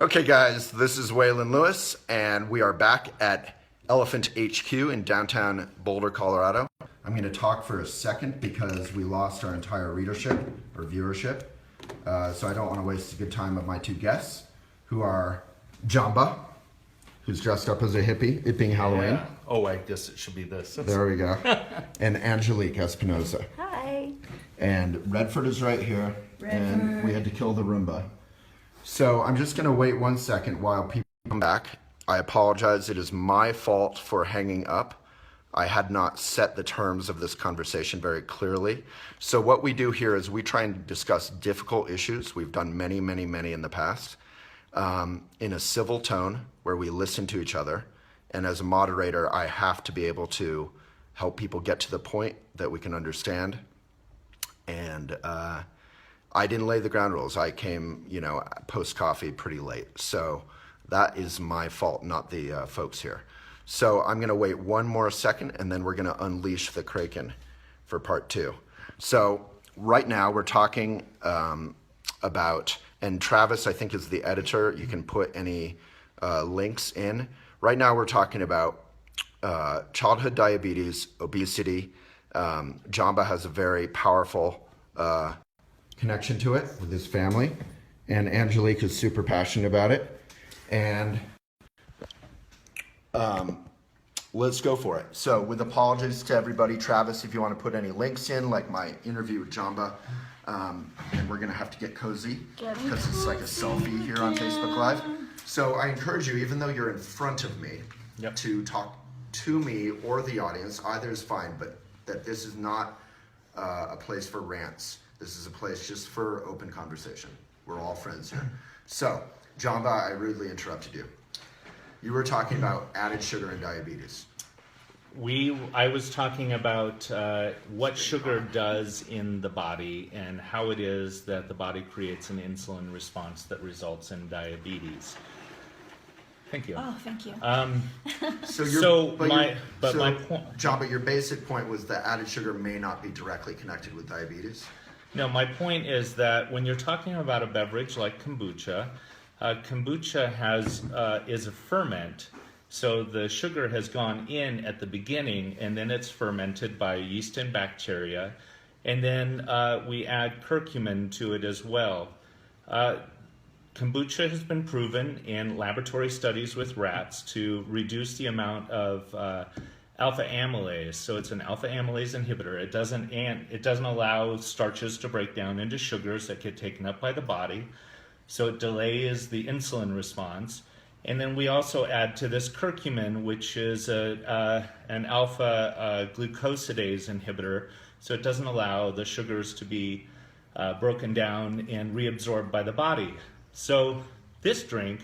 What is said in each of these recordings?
Okay, guys, this is Waylon Lewis, and we are back at Elephant HQ in downtown Boulder, Colorado. I'm going to talk for a second because we lost our entire readership or viewership, so I don't want to waste a good time of my two guests, who are Jamba, who's dressed up as a hippie, it being Halloween. Yeah. Oh, I guess it should be this. There we go. And Angelique Espinosa. Hi. And Redford is right here, and we had to kill the Roomba. So I'm just going to wait 1 second while people come back. I apologize. It is my fault for hanging up. I had not set the terms of this conversation very clearly. So what we do here is we try and discuss difficult issues. We've done many in the past in a civil tone where we listen to each other. And as a moderator, I have to be able to help people get to the point that we can understand. And I didn't lay the ground rules. I came, post-coffee pretty late. So that is my fault, not the folks here. So I'm going to wait one more second, and then we're going to unleash the Kraken for part two. So right now we're talking about, and Travis, I think, is the editor. You can put any links in. Right now we're talking about childhood diabetes, obesity. Jamba has a very powerful connection to it with his family, and Angelique is super passionate about it. And let's go for it. So with apologies to everybody, Travis, if you want to put any links in, like my interview with Jamba, and we're going to have to get cozy because it's like a selfie here on Facebook Live. So I encourage you, even though you're in front of me, to talk to me or the audience. Either is fine, but that this is not a place for rants. This is a place just for open conversation. We're all friends here. So, Jamba, I rudely interrupted you. You were talking about added sugar and diabetes. I was talking about what sugar does in the body and how it is that the body creates an insulin response that results in diabetes. Thank you. Oh, thank you. My point, Jamba, your basic point was that added sugar may not be directly connected with diabetes. No, my point is that when you're talking about a beverage like kombucha, kombucha is a ferment, so the sugar has gone in at the beginning, and then it's fermented by yeast and bacteria, and then we add curcumin to it as well. Kombucha has been proven in laboratory studies with rats to reduce the amount of alpha amylase. So it's an alpha amylase inhibitor. It doesn't allow starches to break down into sugars that get taken up by the body. So it delays the insulin response. And then we also add to this curcumin, which is an alpha glucosidase inhibitor. So it doesn't allow the sugars to be broken down and reabsorbed by the body. So this drink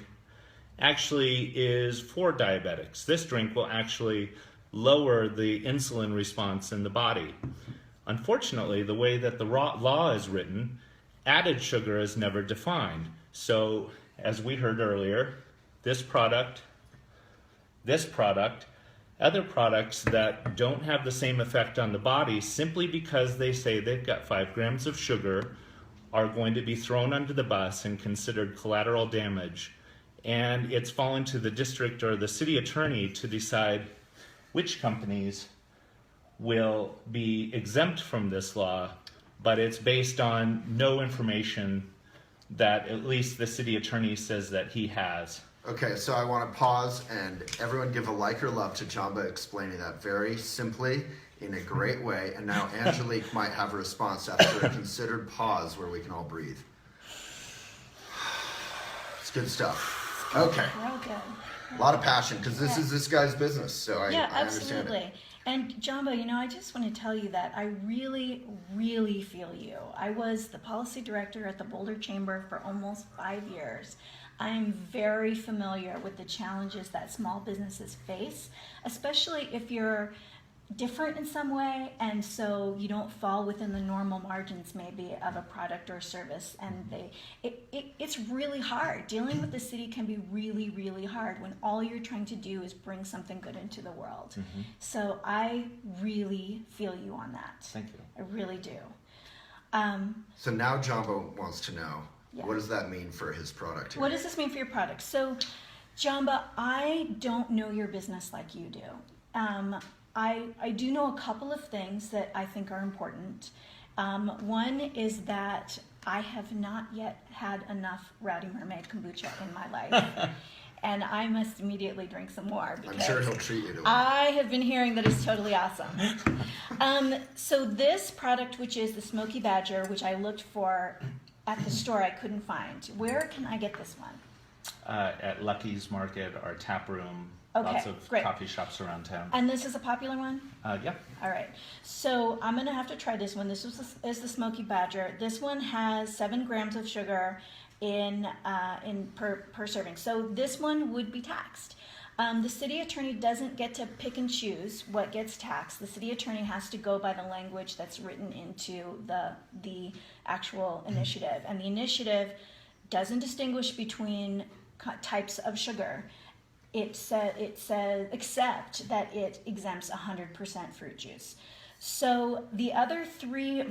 actually is for diabetics. This drink will actually lower the insulin response in the body. Unfortunately, the way that the law is written, added sugar is never defined. So, as we heard earlier, this product, other products that don't have the same effect on the body simply because they say they've got 5 grams of sugar are going to be thrown under the bus and considered collateral damage. And it's fallen to the district or the city attorney to decide which companies will be exempt from this law, but it's based on no information that at least the city attorney says that he has. Okay, so I want to pause and everyone give a like or love to Jamba explaining that very simply in a great way. And now Angelique might have a response after a considered pause where we can all breathe. It's good stuff. Okay. Real good. A lot of passion because this is this guy's business, so I understand absolutely. it. And Jamba, I just want to tell you that I really feel you. I was the policy director at the Boulder Chamber for almost 5 years. I'm very familiar with the challenges that small businesses face, especially if you're different in some way, and so you don't fall within the normal margins maybe of a product or service, and it's really hard. Dealing with the city can be really hard when all you're trying to do is bring something good into the world. Mm-hmm. So I really feel you on that. Thank you. I really do. So now Jamba wants to know, Yeah. What does that mean for his product here? What does this mean for your product? So, Jamba, I don't know your business like you do. I do know a couple of things that I think are important. One is that I have not yet had enough Rowdy Mermaid kombucha in my life. And I must immediately drink some more because I'm sure he'll treat you to it. I have been hearing that it's totally awesome. So this product, which is the Smoky Badger, which I looked for at the store, I couldn't find. Where can I get this one? At Lucky's Market, our tap room, Okay, lots of great. coffee shops around town. And this is a popular one? Yeah. All right. So I'm going to have to try this one. This is the Smoky Badger. This one has 7 grams of sugar in per serving. So this one would be taxed. The city attorney doesn't get to pick and choose what gets taxed. The city attorney has to go by the language that's written into the actual initiative. And the initiative doesn't distinguish between types of sugar. It says except that it exempts 100% fruit juice. So the other 3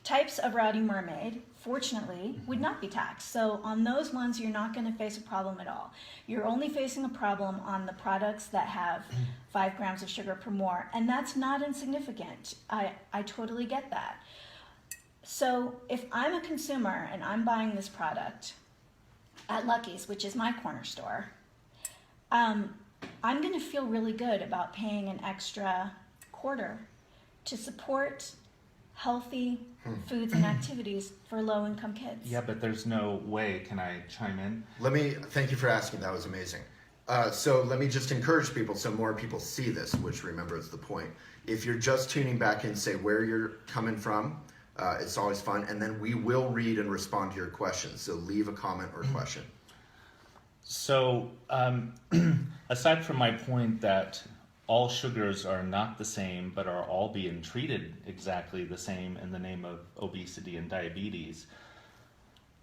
types of Rowdy Mermaid, fortunately, would not be taxed. So on those ones, you're not going to face a problem at all. You're only facing a problem on the products that have 5 grams of sugar per more, and that's not insignificant. I totally get that. So if I'm a consumer and I'm buying this product at Lucky's, which is my corner store, I'm going to feel really good about paying an extra $0.25 to support healthy foods and activities for low-income kids. Yeah, but there's no way. Can I chime in? Thank you for asking. That was amazing. So let me just encourage people so more people see this, which remember is the point. If you're just tuning back in, say where you're coming from. It's always fun. And then we will read and respond to your questions. So leave a comment or question. So aside from my point that all sugars are not the same, but are all being treated exactly the same in the name of obesity and diabetes,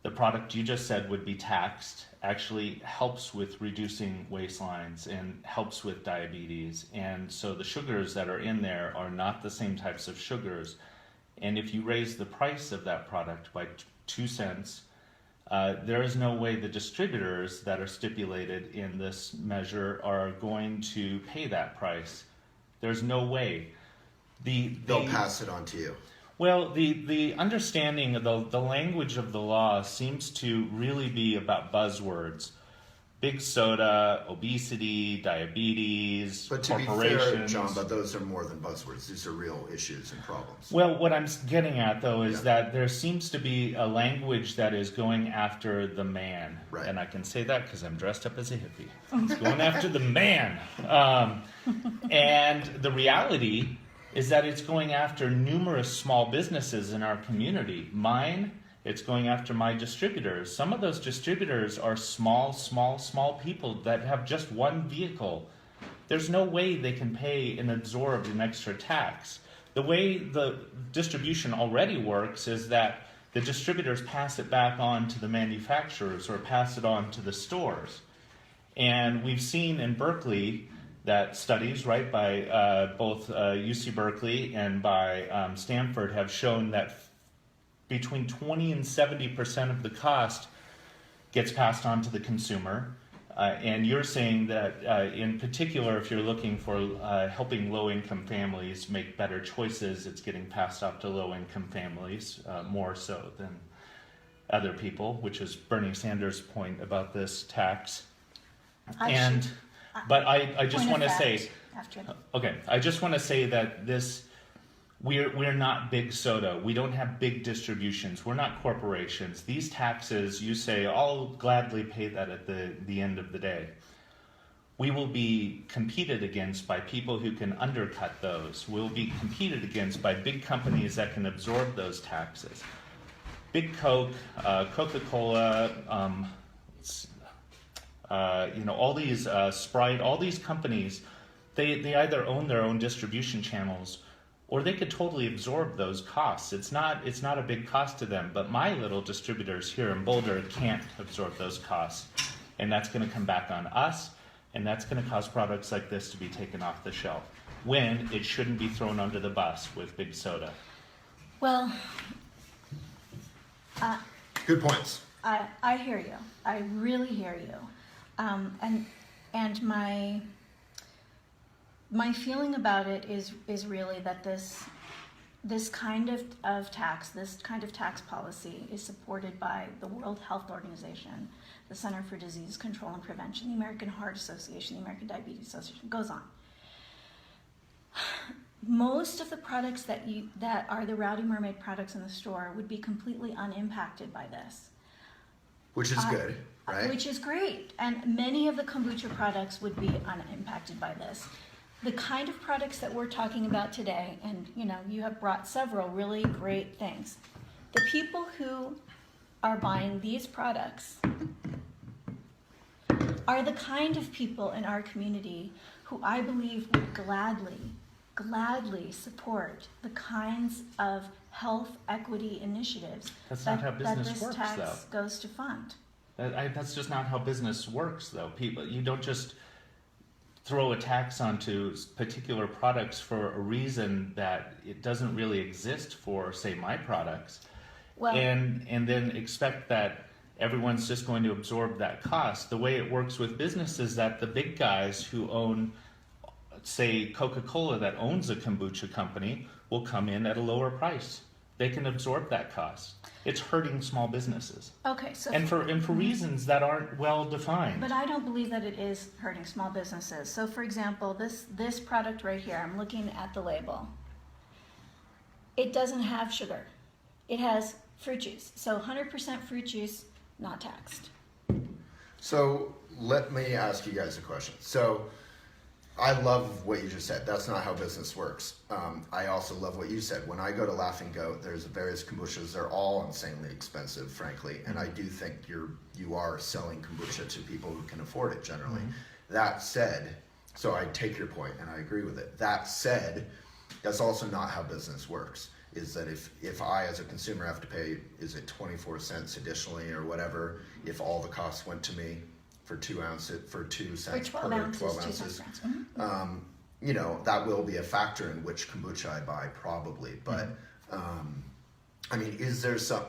the product you just said would be taxed actually helps with reducing waistlines and helps with diabetes. And so the sugars that are in there are not the same types of sugars. And if you raise the price of that product by 2 cents, there is no way the distributors that are stipulated in this measure are going to pay that price. There's no way. They'll pass it on to you. Well, the understanding of the language of the law seems to really be about buzzwords. Big soda, obesity, diabetes, But to be fair, corporations. John, but those are more than buzzwords. These are real issues and problems. Well, what I'm getting at, though, is that there seems to be a language that is going after the man. Right. And I can say that because I'm dressed up as a hippie. It's going after the man. And the reality is that it's going after numerous small businesses in our community. Mine, it's going after my distributors. Some of those distributors are small people that have just one vehicle. There's no way they can pay and absorb an extra tax. The way the distribution already works is that the distributors pass it back on to the manufacturers or pass it on to the stores. And we've seen in Berkeley that studies, right, by both UC Berkeley and by Stanford have shown that between 20 and 70% of the cost gets passed on to the consumer. And you're saying that in particular, if you're looking for helping low-income families make better choices, it's getting passed off to low-income families more so than other people, which is Bernie Sanders' point about this tax. But I just want to say, I just want to say that this, we're not big soda. We don't have big distributions. We're not corporations. These taxes, you say, I'll gladly pay that at the end of the day. We will be competed against by people who can undercut those. We'll be competed against by big companies that can absorb those taxes. Big Coke, Coca-Cola, all these Sprite, all these companies, they either own their own distribution channels or they could totally absorb those costs. It's not a big cost to them, but my little distributors here in Boulder can't absorb those costs. And that's going to come back on us, and that's going to cause products like this to be taken off the shelf when it shouldn't be thrown under the bus with big soda. Well, Good points. I hear you. I really hear you. And my feeling about it is really that this kind of tax policy is supported by the World Health Organization, the Center for Disease Control and Prevention, the American Heart Association, the American Diabetes Association, goes on. Most of the products that are the Rowdy Mermaid products in the store would be completely unimpacted by this. Which is good, right? Which is great. And many of the kombucha products would be unimpacted by this. The kind of products that we're talking about today, and you have brought several really great things. The people who are buying these products are the kind of people in our community who I believe would gladly support the kinds of health equity initiatives That's not how business this works, tax though. goes to fund. That's just not how business works, though. You don't just throw a tax onto particular products for a reason that it doesn't really exist for, say, my products, and then expect that everyone's just going to absorb that cost. The way it works with business is that the big guys who own, say, Coca-Cola, that owns a kombucha company, will come in at a lower price. They can absorb that cost. It's hurting small businesses. Okay, so and for reasons that aren't well defined. But I don't believe that it is hurting small businesses. So, for example, this product right here, I'm looking at the label. It doesn't have sugar. It has fruit juice. So 100% fruit juice, not taxed. So let me ask you guys a question. So I love what you just said. That's not how business works. I also love what you said. When I go to Laughing Goat, there's various kombuchas. They're all insanely expensive, frankly. And I do think you are selling kombucha to people who can afford it generally. Mm-hmm. That said, so I take your point and I agree with it. That said, that's also not how business works. Is that if I as a consumer have to pay, is it 24 cents additionally or whatever, if all the costs went to me for 2 ounces, for 2 cents for 12 per ounces, 12 ounces, mm-hmm. That will be a factor in which kombucha I buy probably. But is there some,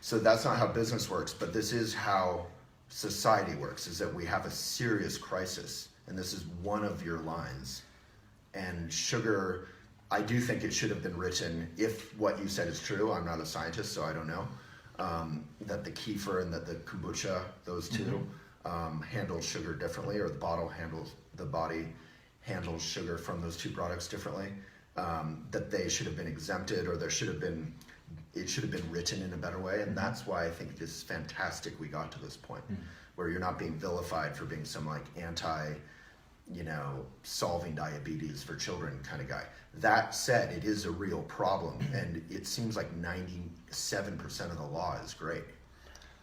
so that's not how business works, but this is how society works, is that we have a serious crisis, and this is one of your lines. And sugar, I do think it should have been written, if what you said is true, I'm not a scientist, so I don't know, that the kefir and that the kombucha, those two, handle sugar differently, or the body handles sugar from those two products differently, that they should have been exempted, or it should have been written in a better way. And that's why I think this is fantastic we got to this point, where you're not being vilified for being some anti, solving diabetes for children kind of guy. That said, it is a real problem, and it seems like 97% of the law is great,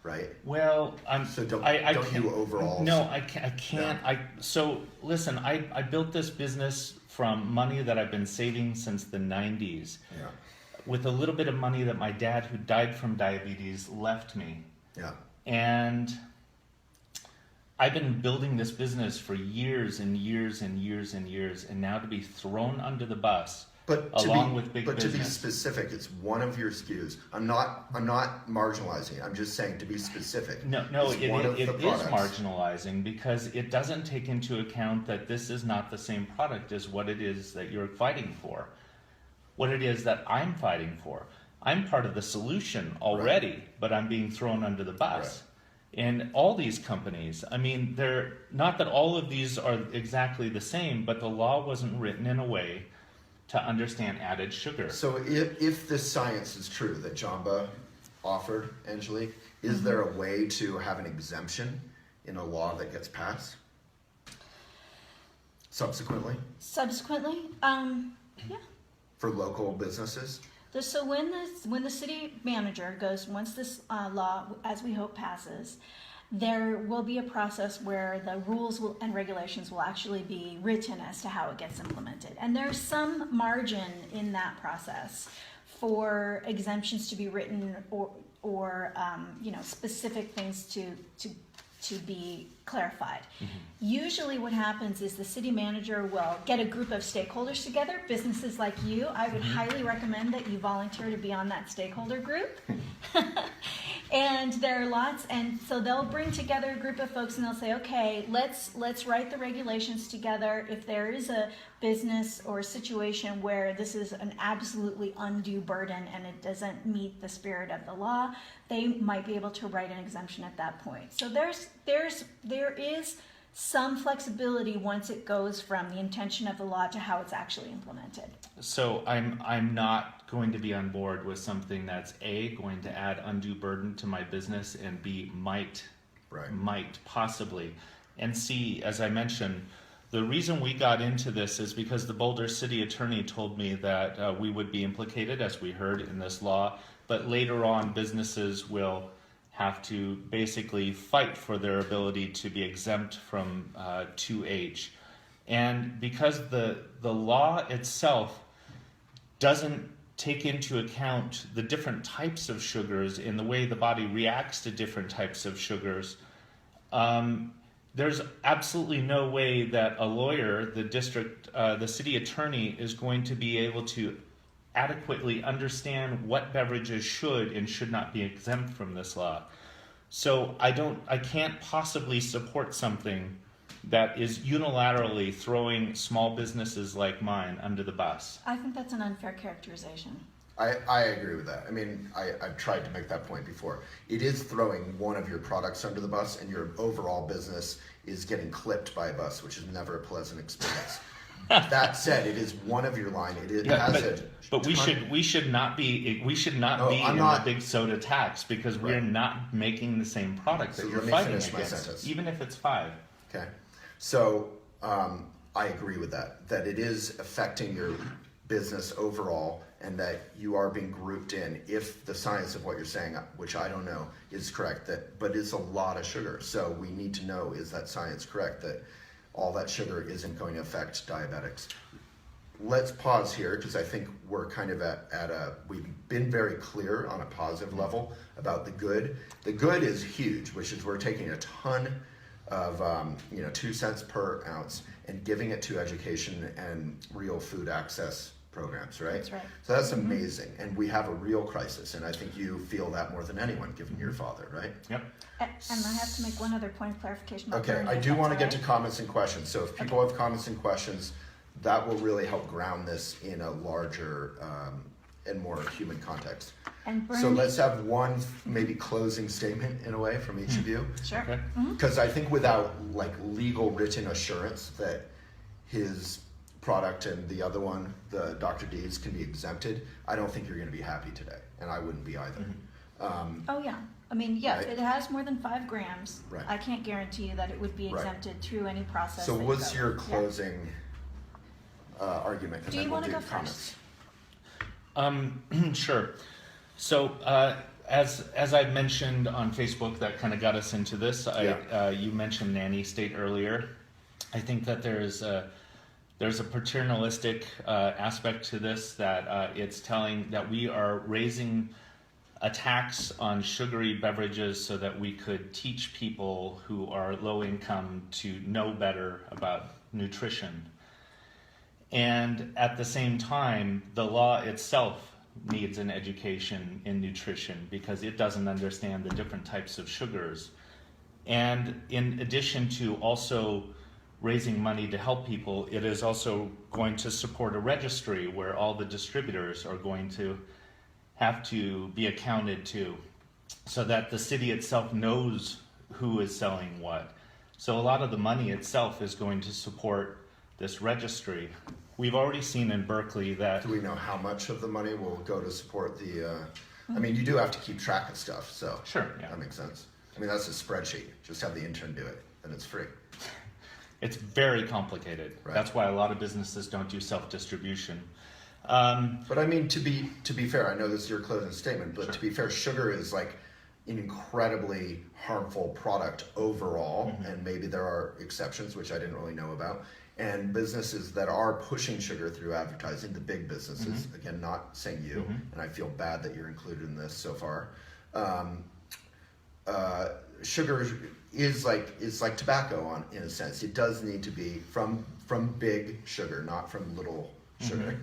right? Well, you overall? No, I can't. No. So listen, I built this business from money that I've been saving since the 90s, with a little bit of money that my dad, who died from diabetes, left me. Yeah. And I've been building this business for years and years and years and years, and now to be thrown under the bus with big business. But to be specific, it's one of your SKUs. I'm not marginalizing. I'm just saying to be specific. No, it is marginalizing, because it doesn't take into account that this is not the same product as what it is that you're fighting for. What it is that I'm fighting for. I'm part of the solution already, but I'm being thrown under the bus. Right. And all these companies, they're not that all of these are exactly the same, but the law wasn't written in a way to understand added sugar. So if the science is true that Jamba offered, Angelique, is there a way to have an exemption in a law that gets passed subsequently? Yeah. For local businesses? So when the city manager goes, once this law, as we hope, passes, there will be a process where the rules and regulations will actually be written as to how it gets implemented. And there's some margin in that process for exemptions to be written, or specific things to be clarified. Usually what happens is the city manager will get a group of stakeholders together, businesses like you. I would highly recommend that you volunteer to be on that stakeholder group. And there are lots, and so they'll bring together a group of folks and they'll say, okay, let's write the regulations together. If there is a business or a situation where this is an absolutely undue burden and it doesn't meet the spirit of the law, they might be able to write an exemption at that point. So there is some flexibility once it goes from the intention of the law to how it's actually implemented. So I'm not going to be on board with something that's A, going to add undue burden to my business, and B, might possibly, and C, as I mentioned, the reason we got into this is because the Boulder City Attorney told me that we would be implicated, as we heard, in this law, but later on businesses will have to basically fight for their ability to be exempt from 2H. And because the law itself doesn't take into account the different types of sugars in the way the body reacts to different types of sugars, there's absolutely no way that a lawyer, the city attorney, is going to be able to adequately understand what beverages should and should not be exempt from this law. So I can't possibly support something that is unilaterally throwing small businesses like mine under the bus. I think that's an unfair characterization. I agree with that. I mean, I've tried to make that point before. It is throwing one of your products under the bus, and your overall business is getting clipped by a bus, which is never a pleasant experience. That said, it is one of your line. But we should not be in the big soda tax, because we're not making the same product that you're fighting against, even if it's 5. Okay, so I agree with that. That it is affecting your business overall, and that you are being grouped in if the science of what you're saying, which I don't know, is correct. But it's a lot of sugar, so we need to know, is that science correct that all that sugar isn't going to affect diabetics? Let's pause here, because I think we're kind of we've been very clear on a positive level about the good. The good is huge, which is we're taking a ton of 2 cents per ounce and giving it to education and real food access programs, right? That's right. So that's amazing, and we have a real crisis, and I think you feel that more than anyone, given your father, right? Yep. And I have to make one other point of clarification. Okay, I do want to get to comments and questions, so if people have comments and questions, that will really help ground this in a larger and more human context. And so let's have one maybe closing statement in a way from each of you. Sure. Okay. Because I think without like legal written assurance that his product and the other one, the Dr. D's, can be exempted, I don't think you're going to be happy today, and I wouldn't be either. Oh yeah, I mean, yeah, Right. if it has more than 5 grams, Right. I can't guarantee you that it would be exempted through any process. So that what's you your go. closing argument? And Do then you we'll want to go comments. first? Sure. So as I mentioned on Facebook, that kind of got us into this. You mentioned nanny state earlier. I think that there's a paternalistic aspect to this, that it's telling that we are raising a tax on sugary beverages so that we could teach people who are low income to know better about nutrition. And at the same time, the law itself needs an education in nutrition, because it doesn't understand the different types of sugars. And in addition to also raising money to help people, it is also going to support a registry where all the distributors are going to have to be accounted to, so that the city itself knows who is selling what. So a lot of the money itself is going to support this registry. We've already seen in Berkeley that... Do we know how much of the money will go to support the... I mean, you do have to keep track of stuff, so Sure, yeah. That makes sense. I mean, that's a spreadsheet. Just have the intern do it, and it's free. It's very complicated. Right. That's why a lot of businesses don't do self-distribution. But I mean, to be fair, I know this is your closing statement, but to be fair, sugar is like an incredibly harmful product overall, and maybe there are exceptions, which I didn't really know about. And businesses that are pushing sugar through advertising, the big businesses, again, not saying you, and I feel bad that you're included in this so far. Sugar is like tobacco in a sense. It does need to be from big sugar, not from little sugar.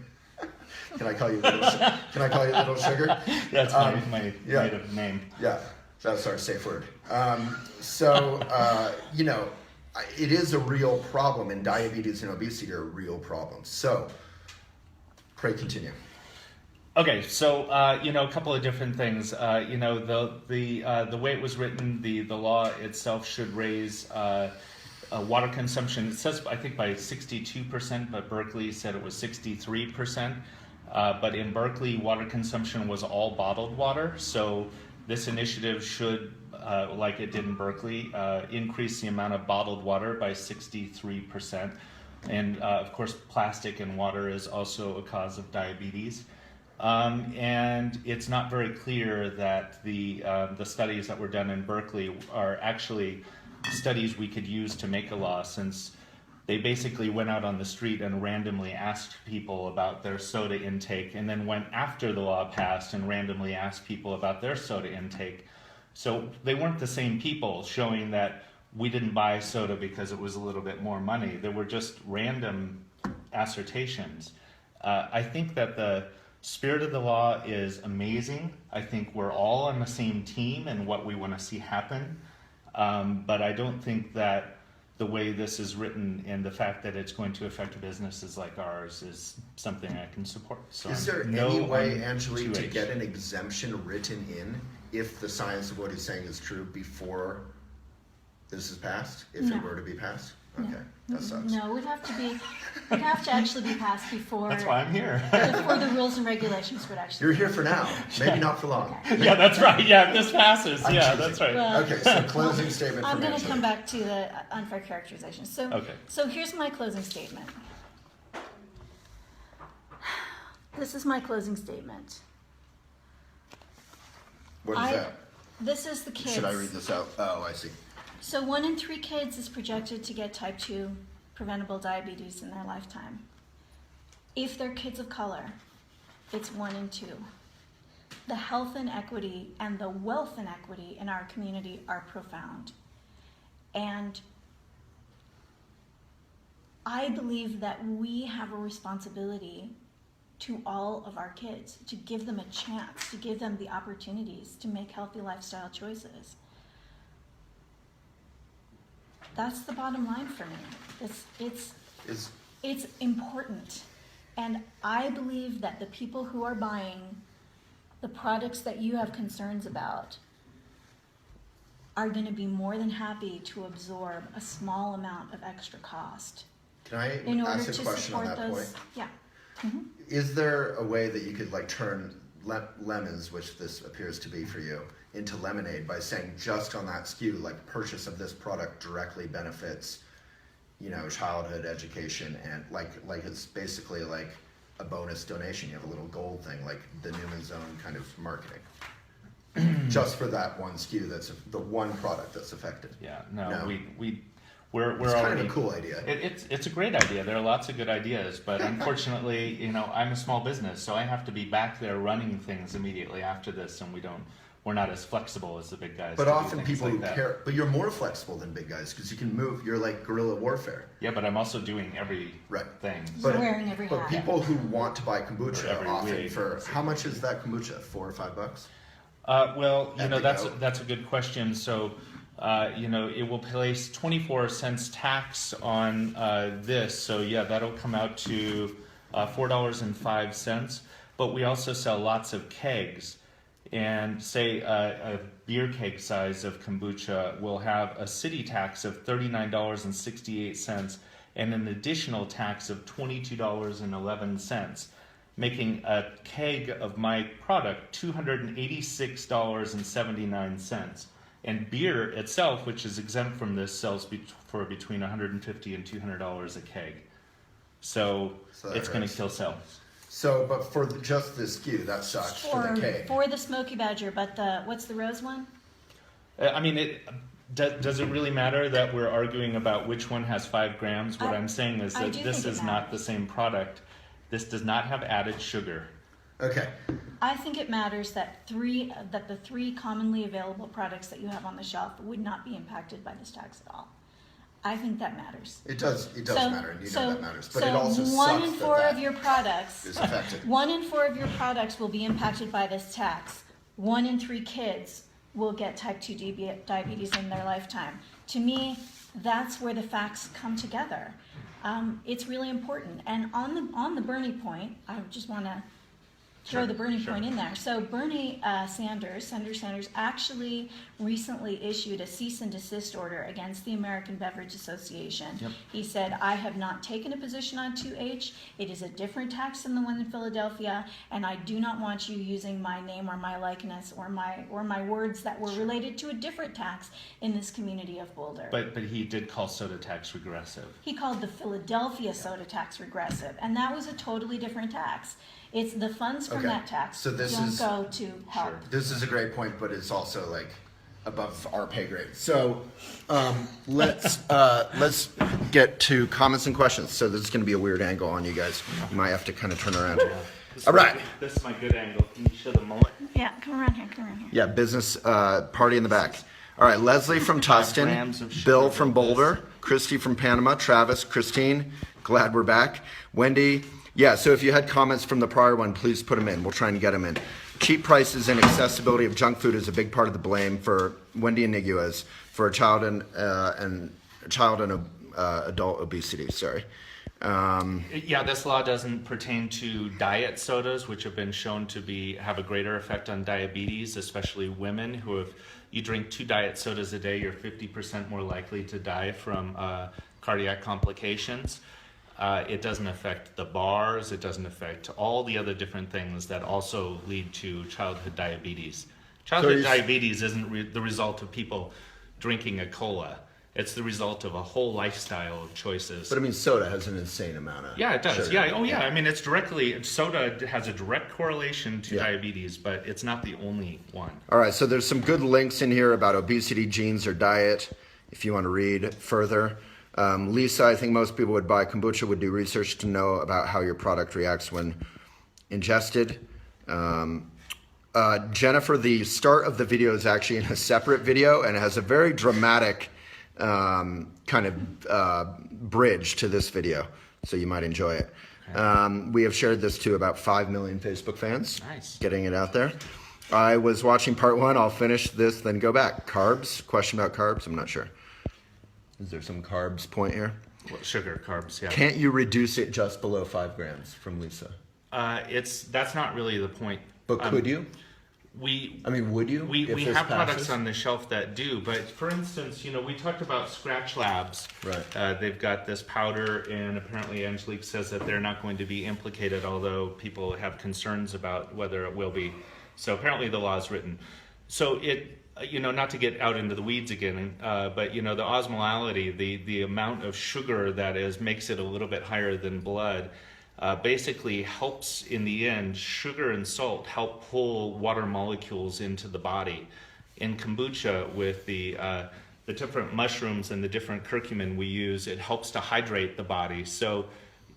Can I call you little? Can I call you little sugar? That's my native name. Yeah. That's our safe word. You know, it is a real problem, and diabetes and obesity are real problems. So, pray continue. Okay, so you know, a couple of different things. You know, the way it was written, the law itself should raise water consumption. It says, I think, by 62%, but Berkeley said it was 63%. But in Berkeley, water consumption was all bottled water. So this initiative should, like it did in Berkeley, increase the amount of bottled water by 63%. And of course, plastic in water is also a cause of diabetes. And it's not very clear that the studies that were done in Berkeley are actually studies we could use to make a law, since they basically went out on the street and randomly asked people about their soda intake, and then went after the law passed and randomly asked people about their soda intake. So they weren't the same people showing that we didn't buy soda because it was a little bit more money. They were just random assertions. I think that the spirit of the law is amazing. I think we're all on the same team and what we want to see happen. But I don't think that the way this is written and the fact that it's going to affect businesses like ours is something I can support. So Is there any way, Angelique, to get an exemption written in if the science of what he's saying is true before this is passed? If it were to be passed? Okay, that sucks. No, it would have to actually be passed before. That's why I'm here. Before the rules and regulations would actually. You're here for now, maybe not for long. Okay. Yeah, that's right. Yeah, if this passes. I'm Yeah, choosing. that's right. Well, Okay, so closing statement I'm from going to come Angelique. back to the unfair characterization. So, Okay. so here's my closing statement. This is my closing statement. What is that? This is the kids. Should I read this out? Oh, I see. So 1 in 3 kids is projected to get type 2 preventable diabetes in their lifetime. If they're kids of color, it's 1 in 2. The health inequity and the wealth inequity in our community are profound. And I believe that we have a responsibility to all of our kids, to give them a chance, to give them the opportunities to make healthy lifestyle choices. That's the bottom line for me. It's important. And I believe that the people who are buying the products that you have concerns about are going to be more than happy to absorb a small amount of extra cost Can I in order ask to a question on support that those. point? Yeah. Is there a way that you could like turn lemons, which this appears to be for you, into lemonade by saying just on that SKU, like purchase of this product directly benefits, you know, childhood education, and like it's basically like a bonus donation. You have a little gold thing, like the Newman Zone kind of marketing, just for that one SKU. That's the one product that's affected. Yeah, no. we're It's already, kind of a cool idea. It's a great idea. There are lots of good ideas, but unfortunately, you know, I'm a small business, so I have to be back there running things immediately after this, and we're not as flexible as the big guys. But to do often things people like who that. care, but you're more flexible than big guys because you can move. You're like guerrilla warfare. Yeah, but I'm also doing every Right. thing. But wearing every but hat. people who want to buy Or kombucha every often wig. for how much is that kombucha? $4 or $5? Well, you At know, the that's a good question. So, you know, it will place 24 cents tax on this. So yeah, that'll come out to $4.05. But we also sell lots of kegs, and say a beer keg size of kombucha will have a city tax of $39.68 and an additional tax of $22.11. Making a keg of my product $286.79. And beer itself, which is exempt from this, sells for between $150 and $200 a keg. So that it's going to hurts. kill sales. So, but for just the SKU, that sucks for the cake. For the Smoky Badger, but what's the rose one? I mean, does it really matter that we're arguing about which one has 5 grams? What I'm saying is I that do this think it is not the same product. This does not have added sugar. Okay. I think it matters that the 3 commonly available products that you have on the shelf would not be impacted by this tax at all. I think that matters. It does matter, and you know that matters. But so it also 1 in sucks 4 that of your products is affected. 1 in 4 of your products will be impacted by this tax. 1 in 3 kids will get type 2 diabetes in their lifetime. To me, that's where the facts come together. It's really important. And on the Bernie point, I just want to throw the Bernie point in there. So Bernie Senator Sanders, actually recently issued a cease and desist order against the American Beverage Association. Yep. He said, I have not taken a position on 2H. It is a different tax than the one in Philadelphia, and I do not want you using my name or my likeness or my words that were related to a different tax in this community of Boulder. But he did call soda tax regressive. He called the Philadelphia soda tax regressive, and that was a totally different tax. It's the funds from Okay. that tax So this don't is- go to help. This is a great point, but it's also like above our pay grade. So let's get to comments and questions. So this is going to be a weird angle on you guys. You might have to kind of turn around. All right. This is my good angle. Can you show the mullet? Yeah, come around here. Yeah, business party in the back. All right, Leslie from Tustin, grams of sugar Bill with from this. Boulder, Christy from Panama, Travis, Christine, glad we're back. Wendy, yeah, so if you had comments from the prior one, please put them in. We'll try and get them in. Cheap prices and accessibility of junk food is a big part of the blame for Wendy and Niguez for child and adult obesity. Sorry. Yeah, this law doesn't pertain to diet sodas, which have been shown to have a greater effect on diabetes, especially women who have. You drink 2 diet sodas a day, you're 50% more likely to die from cardiac complications. It doesn't affect the bars. It doesn't affect all the other different things that also lead to childhood diabetes. Childhood diabetes isn't the result of people drinking a cola. It's the result of a whole lifestyle of choices. But I mean, soda has an insane amount of Yeah, it does. sugar. Yeah. Oh, yeah. I mean, soda has a direct correlation to diabetes, but it's not the only one. All right, so there's some good links in here about obesity, genes, or diet, if you want to read further. Lisa, I think most people would buy kombucha, would do research to know about how your product reacts when ingested. Jennifer, the start of the video is actually in a separate video, and it has a very dramatic kind of bridge to this video, so you might enjoy it. We have shared this to about 5 million Facebook fans. Nice. Getting it out there. I was watching part 1. I'll finish this, then go back. Carbs? Question about carbs? I'm not sure. Is there some carbs point here? Well, sugar, carbs, yeah. Can't you reduce it just below 5 grams from Lisa? That's not really the point. But could you? Would you? We if this have products passes? on the shelf that do, but for instance, we talked about Scratch Labs. Right. They've got this powder, and apparently Angelique says that they're not going to be implicated, although people have concerns about whether it will be. So apparently the law is written. So not to get out into the weeds again, but the osmolality, the amount of sugar that makes it a little bit higher than blood, basically helps in the end. Sugar and salt help pull water molecules into the body. In kombucha, with the different mushrooms and the different curcumin we use, it helps to hydrate the body. So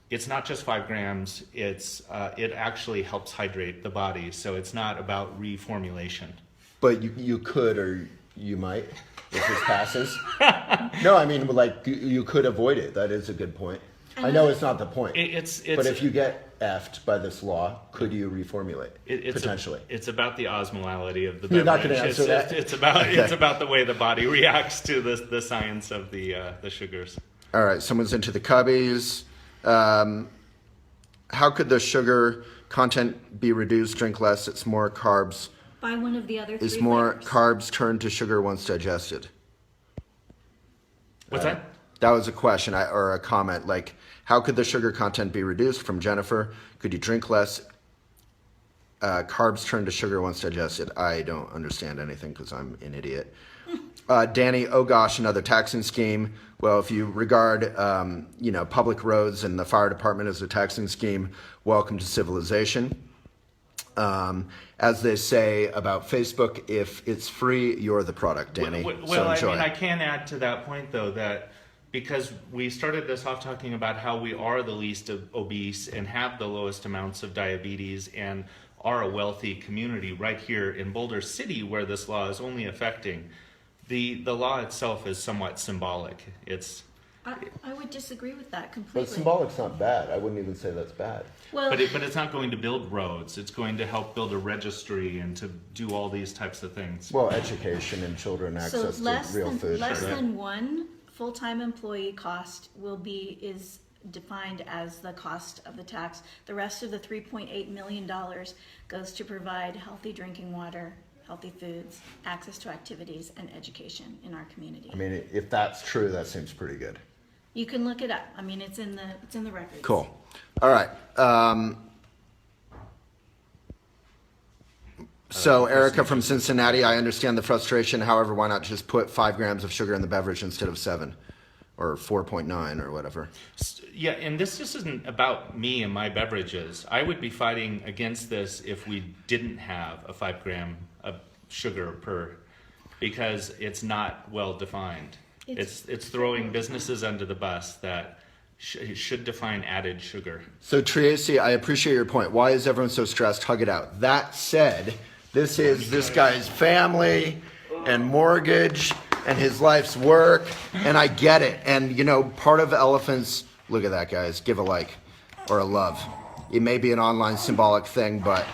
it's not just 5 grams. It actually helps hydrate the body. So it's not about reformulation. But you could, or you might, if this passes. No, I mean, you could avoid it. That is a good point. I know it's not the point. But if you get effed by this law, could you reformulate potentially? It's about the osmolality of the beverage. You're not going to answer that? It's about the way the body reacts to the science of the sugars. All right, someone's into the cubbies. How could the sugar content be reduced? Drink less. It's more carbs. Buy one of the other 3 Is more flavors. carbs turned to sugar once digested? What's that? That was a question or a comment. Like, how could the sugar content be reduced? From Jennifer. Could you drink less? Carbs turn to sugar once digested. I don't understand anything because I'm an idiot. Danny, oh gosh, another taxing scheme. Well, if you regard, public roads and the fire department as a taxing scheme, welcome to civilization. As they say about Facebook, if it's free, you're the product, Danny. Well, so enjoy. I can add to that point, though, that because we started this off talking about how we are the least obese and have the lowest amounts of diabetes and are a wealthy community right here in Boulder City, where this law is only affecting. The law itself is somewhat symbolic. It's I would disagree with that But completely. symbolic's not bad. I wouldn't even say that's bad. Well, But it's not going to build roads. It's going to help build a registry and to do all these types of things. Well, education and children so access less to real than food. less Right. than one full-time employee cost is defined as the cost of the tax. The rest of the $3.8 million goes to provide healthy drinking water, healthy foods, access to activities, and education in our community. I mean, if that's true, that seems pretty good. You can look it up. I mean, it's in the records. Cool. All right. So Erica from Cincinnati, I understand the frustration. However, why not just put 5 grams of sugar in the beverage instead of 7 or 4.9 or whatever? Yeah, and this just isn't about me and my beverages. I would be fighting against this if we didn't have a 5 gram of sugar per, because it's not well defined. It's throwing businesses under the bus that should define added sugar. So Tracy, I appreciate your point. Why is everyone so stressed? Hug it out. That said, this is this guy's family and mortgage and his life's work, and I get it. And you know, part of elephants, look at that, guys, give a like or a love. It may be an online symbolic thing, but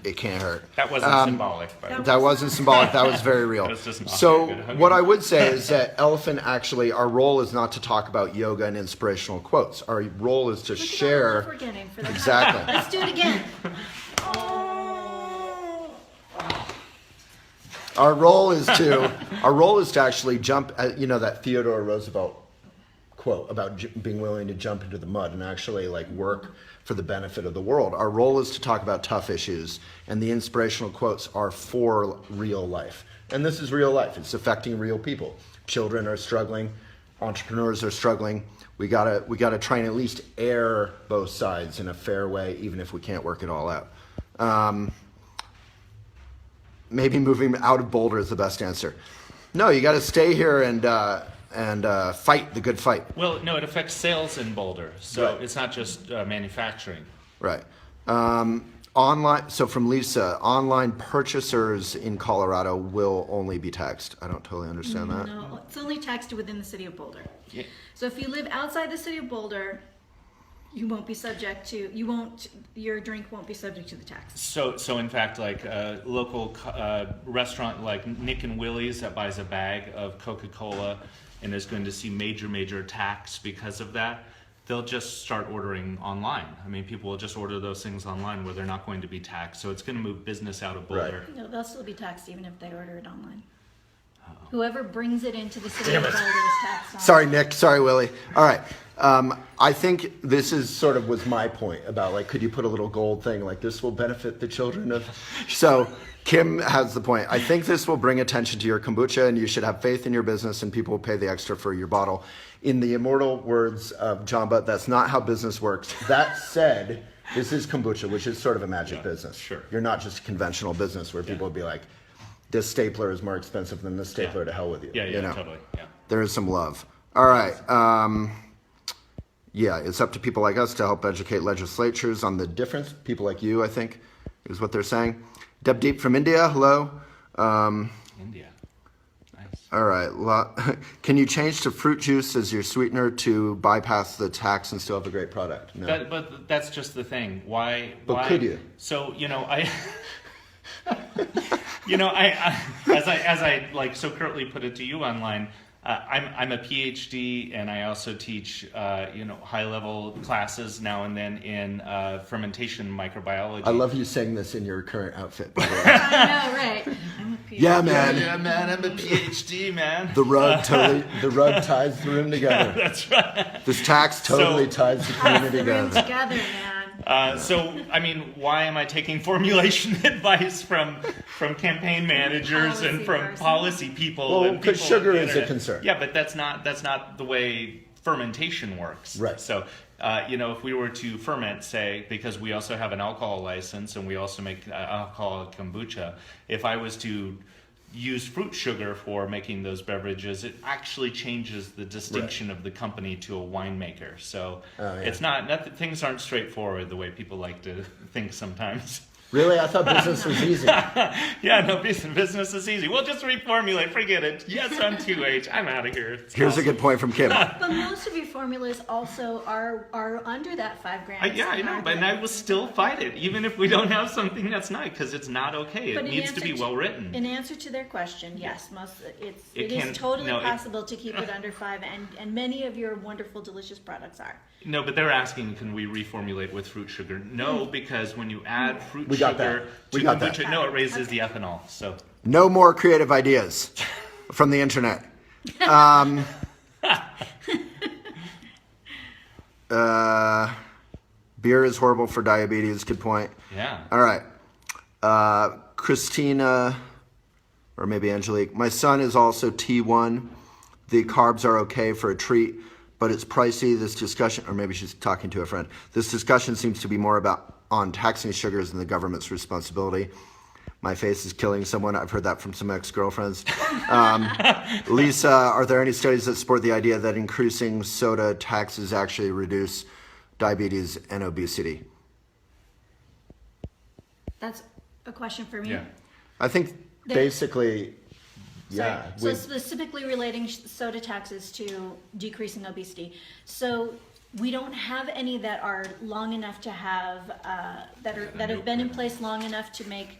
it can't hurt. That wasn't symbolic, but That wasn't symbolic. That was very real. That was just an So awkward hug. what I would say is that elephant actually, our role is not to talk about yoga and inspirational quotes. Our role is to Look at all the share. love we're getting for the Exactly. Let's do it again. Our role is to actually jump. You know that Theodore Roosevelt quote about being willing to jump into the mud and actually like work for the benefit of the world. Our role is to talk about tough issues, and the inspirational quotes are for real life. And this is real life. It's affecting real people. Children are struggling, entrepreneurs are struggling. We gotta try and at least air both sides in a fair way, even if we can't work it all out. Maybe moving out of Boulder is the best answer. No, you got to stay here and fight the good fight. well, no, it affects sales in Boulder, so Right. it's not just manufacturing. Right. Online. So from Lisa, online purchasers in Colorado will only be taxed. I don't totally understand that. No, it's only taxed within the city of Boulder. Yeah. So if you live outside the city of Boulder, you won't be subject to. Your drink won't be subject to the tax. So in fact, like a local restaurant like Nick and Willie's that buys a bag of Coca-Cola and is going to see major tax because of that, they'll just start ordering online. I mean, people will just order those things online where they're not going to be taxed. So it's going to move business out of Boulder. No, they'll still be taxed even if they order it online. Whoever brings it into the city of Boulder is taxed on. Sorry, Nick. Sorry, Willie. All right. I think this is sort of was my point about like, could you put a little gold thing like this will benefit the children of. So Kim has the point. I think this will bring attention to your kombucha, and you should have faith in your business, and people will pay the extra for your bottle. In the immortal words of Jamba, that's not how business works. That said, this is kombucha, which is sort of a magic business. Sure. You're not just a conventional business where people would be like, this stapler is more expensive than this stapler, to hell with you. Yeah, you know? totally. Yeah. There is some love. All right. Yeah, it's up to people like us to help educate legislatures on the difference. People like you, I think, is what they're saying. Deb Deep from India, hello. India. Nice. All right. Can you change to fruit juice as your sweetener to bypass the tax and still have a great product? No. But that's just the thing. Why? But could you? So I as I like so curtly put it to you online. I'm a PhD, and I also teach high level classes now and then in fermentation microbiology. I love you saying this in your current outfit. By the way. I know, right? I'm a PhD. Yeah, man. Yeah, man, I'm a PhD, man. The rug ties the room together. That's right. This tax totally ties the community The room together. together, man. So, I mean, why am I taking formulation advice from campaign managers and from person. policy people? Well, and because people on sugar the is a internet? concern. Yeah, but that's not the way fermentation works. Right. So, if we were to ferment, say, because we also have an alcohol license and we also make alcoholic kombucha, if I was to use fruit sugar for making those beverages, it actually changes the distinction of the company to a winemaker. So Oh, yeah. it's not things aren't straightforward the way people like to think sometimes. Really? I thought business was easy. Yeah, no, business is easy. We'll just reformulate. Forget it. Yes, on 2H. I'm out of here. It's Here's awesome. a good point from Kim. But most of your formulas also are under that 5 grams. Yeah, I know, but I will still fight it, even if we don't have something that's not, because it's not okay. It But in needs to be answer well written. In answer to their question, yes, It it can- is totally no, it- possible to keep it under 5, and many of your wonderful, delicious products are. No, but they're asking, can we reformulate with fruit sugar? No, because when you add fruit We got sugar that. to We got that. kombucha, no, it raises the ethanol. So No more creative ideas from the internet. Beer is horrible for diabetes. Good point. yeah, All right. Christina, or maybe Angelique. My son is also T1. The carbs are okay for a treat, but it's pricey. This discussion, or maybe she's talking to a friend. This discussion seems to be more about on taxing sugars and the government's responsibility. My face is killing someone. I've heard that from some ex-girlfriends. Lisa, are there any studies that support the idea that increasing soda taxes actually reduce diabetes and obesity? That's a question for me. yeah. I think basically, yeah. So specifically relating soda taxes to decreasing obesity. So we don't have any that are long enough to have that have been in place long enough to make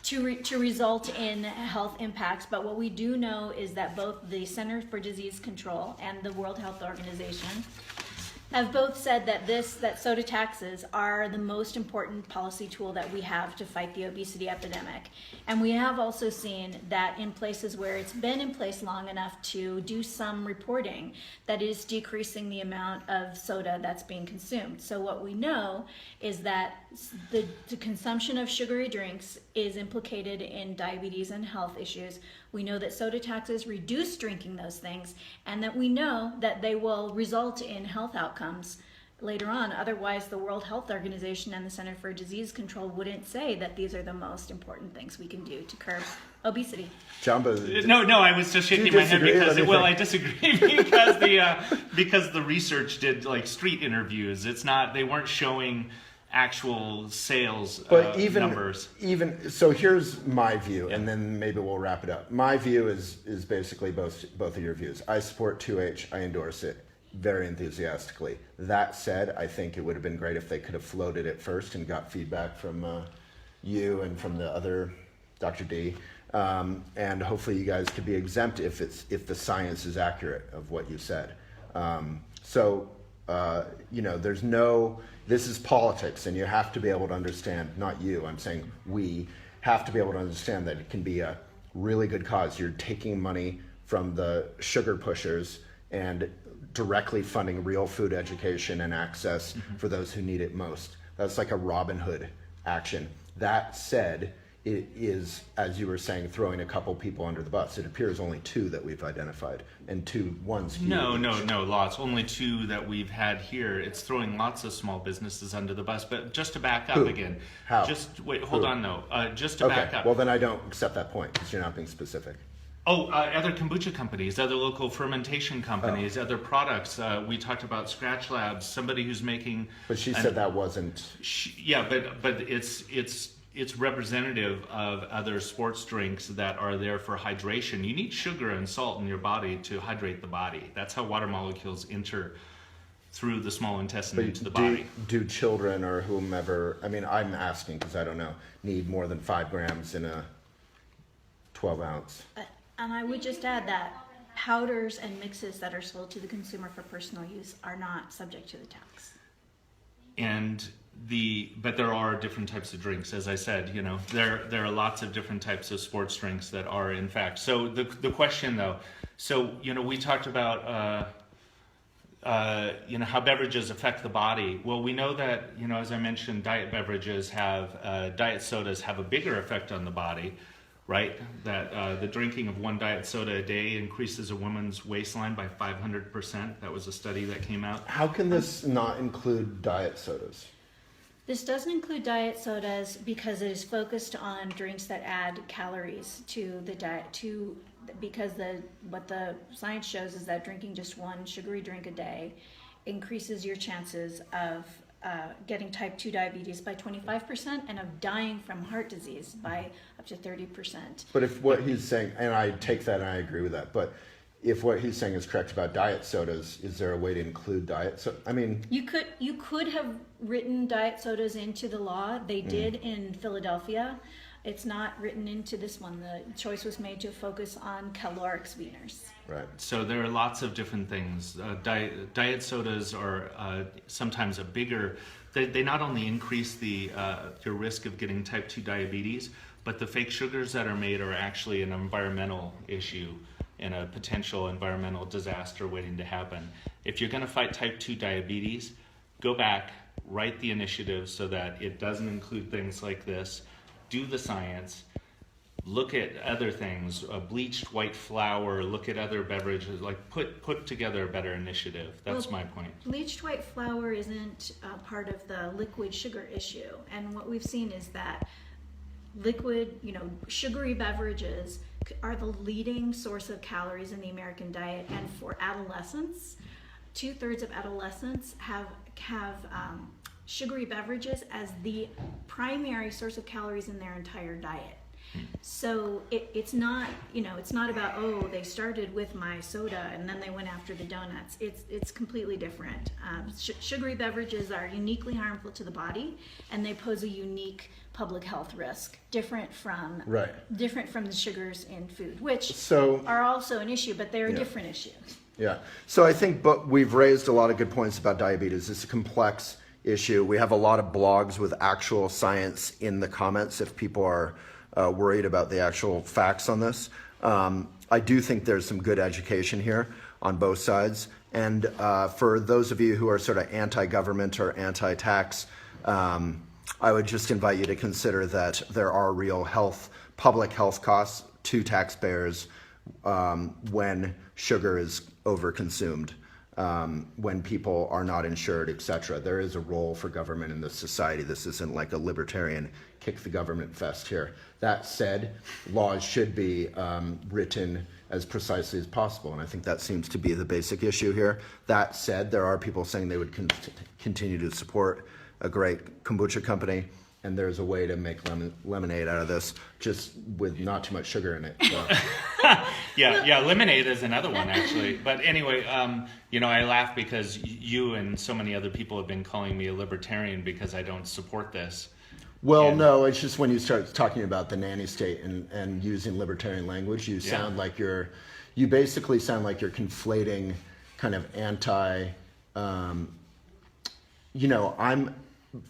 to result in health impacts. But what we do know is that both the Center for Disease Control and the World Health Organization have both said that soda taxes are the most important policy tool that we have to fight the obesity epidemic. And we have also seen that in places where it's been in place long enough to do some reporting, that is decreasing the amount of soda that's being consumed. So what we know is that the consumption of sugary drinks is implicated in diabetes and health issues. We know that soda taxes reduce drinking those things, and that we know that they will result in health outcomes later on. Otherwise, the World Health Organization and the Center for Disease Control wouldn't say that these are the most important things we can do to curb obesity. Jumbo. No, I was just shaking my head because I disagree because the research did like street interviews. It's not, they weren't showing actual sales numbers. Even so, here's my view, and then maybe we'll wrap it up. My view is basically both of your views. I support 2H. I endorse it very enthusiastically. That said, I think it would have been great if they could have floated it first and got feedback from you and from the other Dr. D. And hopefully you guys could be exempt if the science is accurate of what you said. There's no. This is politics, and you have to be able to understand. Not you. I'm saying we have to be able to understand that it can be a really good cause. You're taking money from the sugar pushers and directly funding real food education and access for those who need it most. That's like a Robin Hood action. That said, it is, as you were saying, throwing a couple people under the bus. It appears only 2 that we've identified, and one's huge. No, lots. Only 2 that we've had here. It's throwing lots of small businesses under the bus. But just to back up again. How? Just wait, hold on, no. Just to back up. Well, then I don't accept that point because you're not being specific. Other kombucha companies, other local fermentation companies, other products. We talked about Scratch Labs, somebody who's making... But she said that wasn't... Yeah, but it's representative of other sports drinks that are there for hydration. You need sugar and salt in your body to hydrate the body. That's how water molecules enter through the small intestine into the body. Do children or whomever, I mean, I'm asking because I don't know, need more than 5 grams in a 12 ounce? And I would just add that powders and mixes that are sold to the consumer for personal use are not subject to the tax. But there are different types of drinks, as I said. There are lots of different types of sports drinks that are, in fact. So the question, though, we talked about how beverages affect the body. Well, we know that as I mentioned, diet beverages diet sodas have a bigger effect on the body. Right, that the drinking of 1 diet soda a day increases a woman's waistline by 500%. That was a study that came out. How can this not include diet sodas? This doesn't include diet sodas because it is focused on drinks that add calories to the diet. Because what the science shows is that drinking just 1 sugary drink a day increases your chances of getting type 2 diabetes by 25% and of dying from heart disease by up to 30%. But if what he's saying, and I take that and I agree with that, but if what he's saying is correct about diet sodas, is there a way to include diet? So I mean, you could have written diet sodas into the law. They did in Philadelphia. It's not written into this one. The choice was made to focus on caloric sweeteners. right. So there are lots of different things. Diet sodas are sometimes a bigger. They not only increase your risk of getting type 2 diabetes, but the fake sugars that are made are actually an environmental issue and a potential environmental disaster waiting to happen. If you're going to fight type 2 diabetes, go back, write the initiative so that it doesn't include things like this. Do the science. Look at other things, bleached white flour, look at other beverages, like put together a better initiative. That's my point. Bleached white flour isn't part of the liquid sugar issue. And what we've seen is that liquid, sugary beverages are the leading source of calories in the American diet. And for adolescents, 2/3 of adolescents have sugary beverages as the primary source of calories in their entire diet. So it's not about, they started with my soda and then they went after the donuts. It's completely different. Sugary beverages are uniquely harmful to the body, and they pose a unique public health risk, different from the sugars in food, which are also an issue, but they're a different issue. Yeah. So I think, but we've raised a lot of good points about diabetes. It's a complex issue. We have a lot of blogs with actual science in the comments if people are worried about the actual facts on this. I do think there's some good education here on both sides. And for those of you who are sort of anti-government or anti-tax, I would just invite you to consider that there are real public health costs to taxpayers when sugar is overconsumed. When people are not insured, etc. There is a role for government in this society. This isn't like a libertarian kick the government fest here. That said, laws should be written as precisely as possible, and I think that seems to be the basic issue here. That said, there are people saying they would continue to support a great kombucha company, and there's a way to make lemonade out of this, just with not too much sugar in it. So. Yeah, lemonade is another one, actually. But anyway, I laugh because you and so many other people have been calling me a libertarian because I don't support this. Well, no, it's just when you start talking about the nanny state and using libertarian language, you basically sound like you're conflating kind of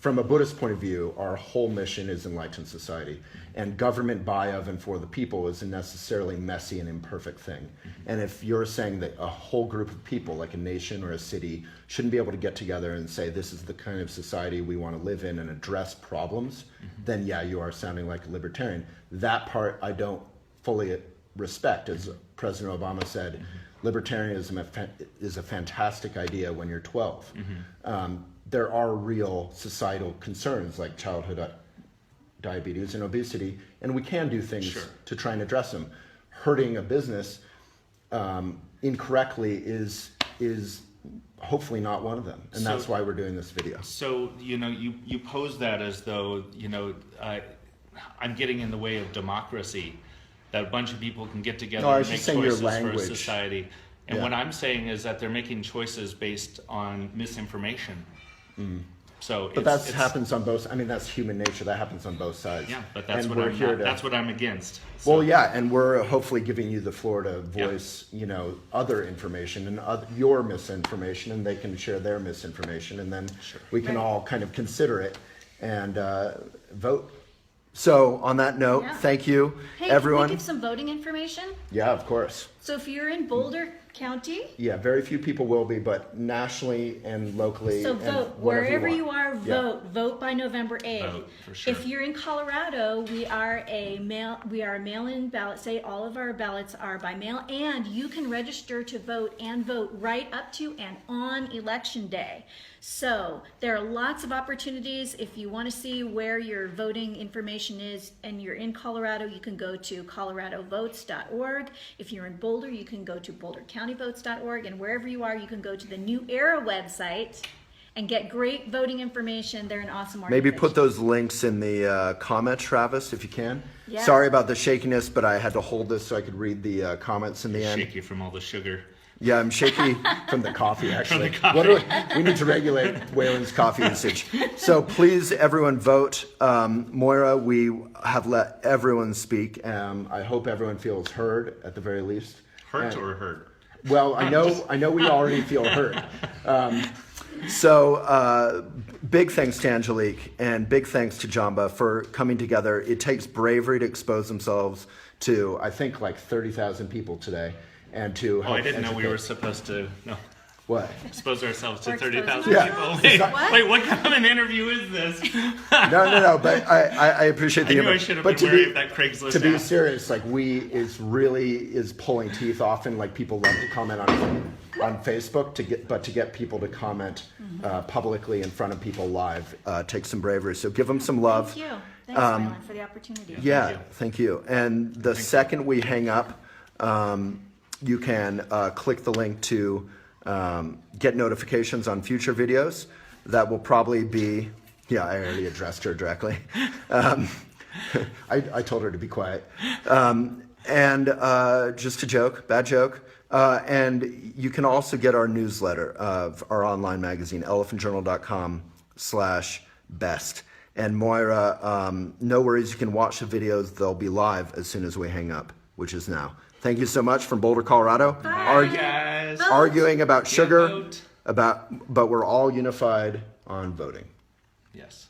from a Buddhist point of view, our whole mission is enlightened society, and government by, of, and for the people is a necessarily messy and imperfect thing. And if you're saying that a whole group of people, like a nation or a city, shouldn't be able to get together and say this is the kind of society we want to live in and address problems, then yeah, you are sounding like a libertarian. That part I don't fully respect. As President Obama said, libertarianism is a fantastic idea when you're 12. There are real societal concerns like childhood diabetes and obesity, and we can do things to try and address them. Hurting a business incorrectly is hopefully not one of them, and that's why we're doing this video. So you pose that as though I'm getting in the way of democracy, that a bunch of people can get together and make choices for a society. And what I'm saying is that they're making choices based on misinformation. But that happens on both. I mean, that's human nature. That happens on both sides. Yeah, but that's what I'm against. So. Well, yeah, and we're hopefully giving you the floor to voice, other information and your misinformation, and they can share their misinformation, and then we can all kind of consider it and vote. So, on that note, thank you, everyone. Can we give some voting information? Yeah, of course. So, if you're in Boulder County. Yeah, very few people will be, but nationally and locally. So vote wherever you are. Vote by November 8th. Vote, for sure. If you're in Colorado, we are a mail-in ballot. Say all of our ballots are by mail, and you can register to vote and vote right up to and on Election Day. So there are lots of opportunities. If you want to see where your voting information is and you're in Colorado, you can go to coloradovotes.org. If you're in Boulder, you can go to bouldercountyvotes.org. And wherever you are, you can go to the New Era website and get great voting information. They're an awesome Maybe organization. put those links in the comments, Travis, if you can. Yeah. Sorry about the shakiness, but I had to hold this so I could read the comments in the end. Shaky from all the sugar. Yeah, I'm shaky from the coffee, actually. From the coffee. What we need to regulate Waylon's coffee usage. So please, everyone, vote. Moira, we have let everyone speak. I hope everyone feels heard, at the very least. Hurt or hurt? Well, I know we already feel heard. Big thanks to Angelique and big thanks to Jamba for coming together. It takes bravery to expose themselves to, I think, like 30,000 people today. And to Oh, I help didn't know we educate. were supposed to What? expose ourselves to Or expose 30,000 yourself. people. Yeah. Wait, what kind of an interview is this? No. But I appreciate the I knew invite. I should have But been wary of that Craigslist to be app. serious, like is pulling teeth often. Like people love to comment on Facebook to get people to comment publicly in front of people live takes some bravery. So give them some love. Thank you. Thanks, Waylon, for the opportunity. Yeah, thank you. And the second we hang up, you can click the link to get notifications on future videos. That will probably be, yeah, I already addressed her directly. I told her to be quiet. Just a joke, bad joke. And you can also get our newsletter of our online magazine, elephantjournal.com/best. And Moira, no worries, you can watch the videos. They'll be live as soon as we hang up, which is now. Thank you so much from Boulder, Colorado. Guys. Arguing about sugar, vote. but we're all unified on voting. Yes.